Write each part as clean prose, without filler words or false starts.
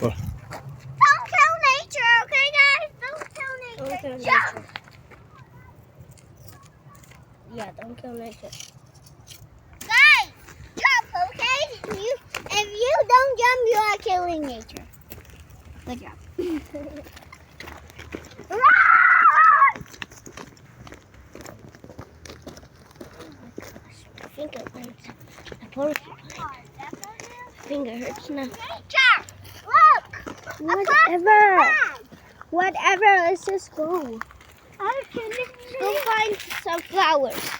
What? Don't kill nature, okay, guys? Don't kill nature. Don't kill Jump. nature. Yeah, don't kill nature. Guys, jump, okay? If you don't jump, you are killing nature. Good job. Run! I think it hurts. Finger hurts now. Nature, look. Whatever. Whatever. Let's just go. Go find some flowers.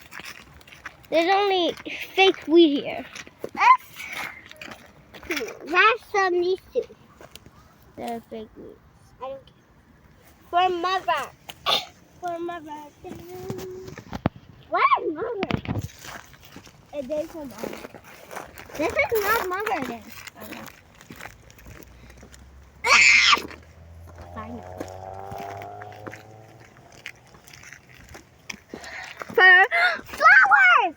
There's only fake weed here. That's some these two. They're fake weed. I don't care. For mother. For mother. What is mother? It is for mother. This is not mother then. I know. For flowers!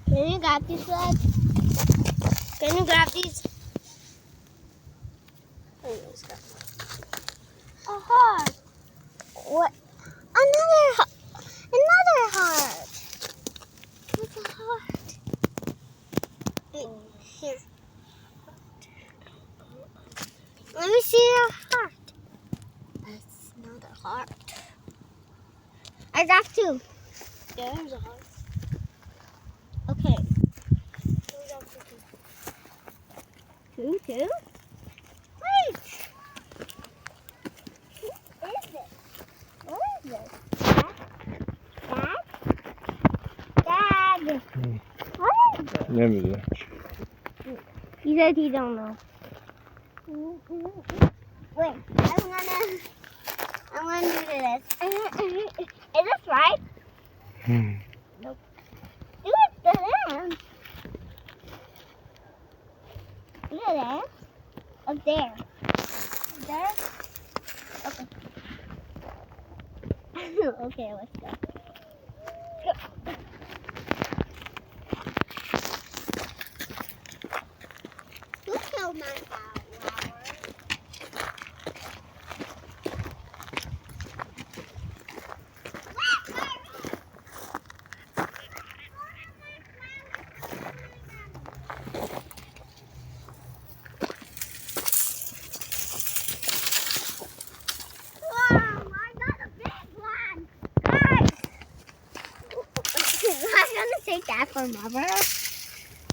Can you grab these flags? Can you grab these? A heart. What? Another heart. What's a heart? Here. Let me see a heart. That's not a heart. I got two. Yeah, there's a heart. Okay. Two? Wait. Who is it? What is this? Dad? What is it? Never do. He said he don't know. Wait, I'm gonna do this. Is this right? Nope. Do it to them. Do that. Up there. Up there? Okay. Okay, let's go. Who killed my flower? Take that for mother.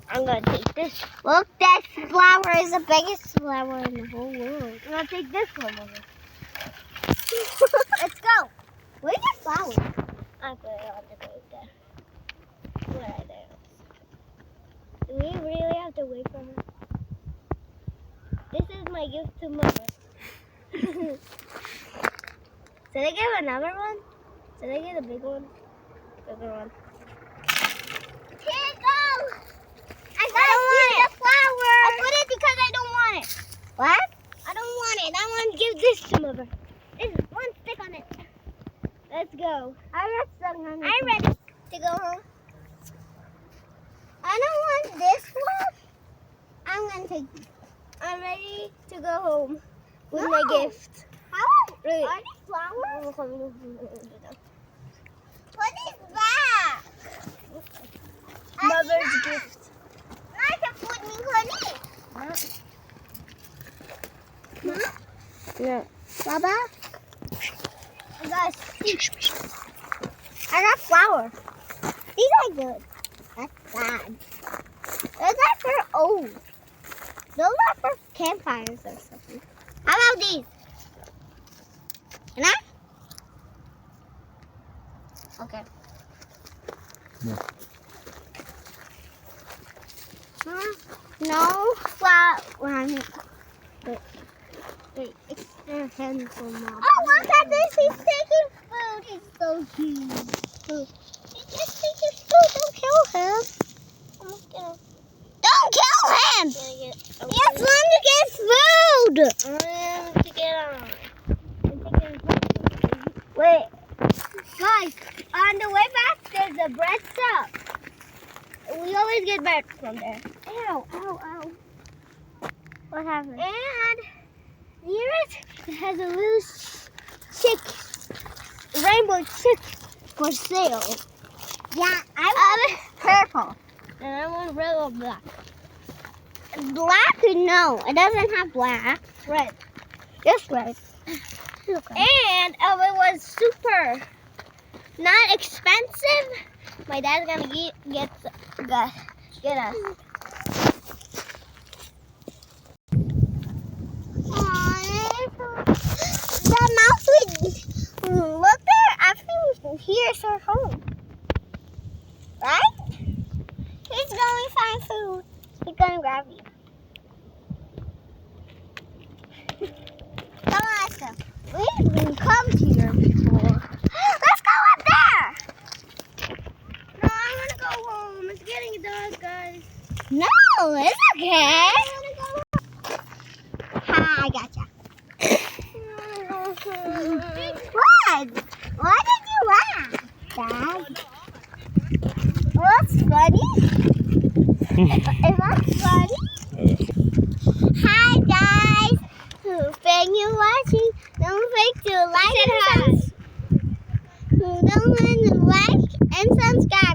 I'm gonna take this. Look, that flower is the biggest flower in the whole world. I'm gonna take this one over. Let's go. Where's your flower? I put it on the grave there. Right there. Do we really have to wait for her? This is my gift to mother. Should I give another one? Should I get a big one? Bigger one. Here it goes. I don't want the flower. I put it because I don't want it. What? I don't want it. I want to give this to mother. There's one stick on it. Let's go. I got some on it. I'm ready to go home. I don't want this one. I'm going to take this. I'm ready to go home with No. my gift. How Really? are these flowers? What is that? Mother's gift. I can put me honey. Yeah. Baba? Guys, I got flour. These are good. That's bad. Those are for old. Those are for campfires or something. How about these? Can I? Okay. No. No flour. Wait, it's their handful now. Oh, look at this. He's taking food. He's so cute. He's just taking food. Don't kill him. Don't kill him. He has one to get food. Wait. Guys, on the way back, there's a bread shop. We always get bread from there. Ow, ow, ow. What what happened? And near it has a little chick, rainbow chick for sale. Yeah, I want purple. And I want red or black. Black? No, it doesn't have black. Red. Just red. And it was super not expensive. My dad's gonna get us. The mouse would look there. I think here's her home. Right? He's going to find food. He's going to grab you. Come on, let's go. We've come here before. Let's go up there. No, I wanna go home. It's getting dark, guys. No, it's okay. Hi, I gotcha. What? Why did you laugh, Dad? What's funny? Is that funny? Hi, guys. Thank you for watching. Don't forget to like and subscribe. Don't forget to like and subscribe.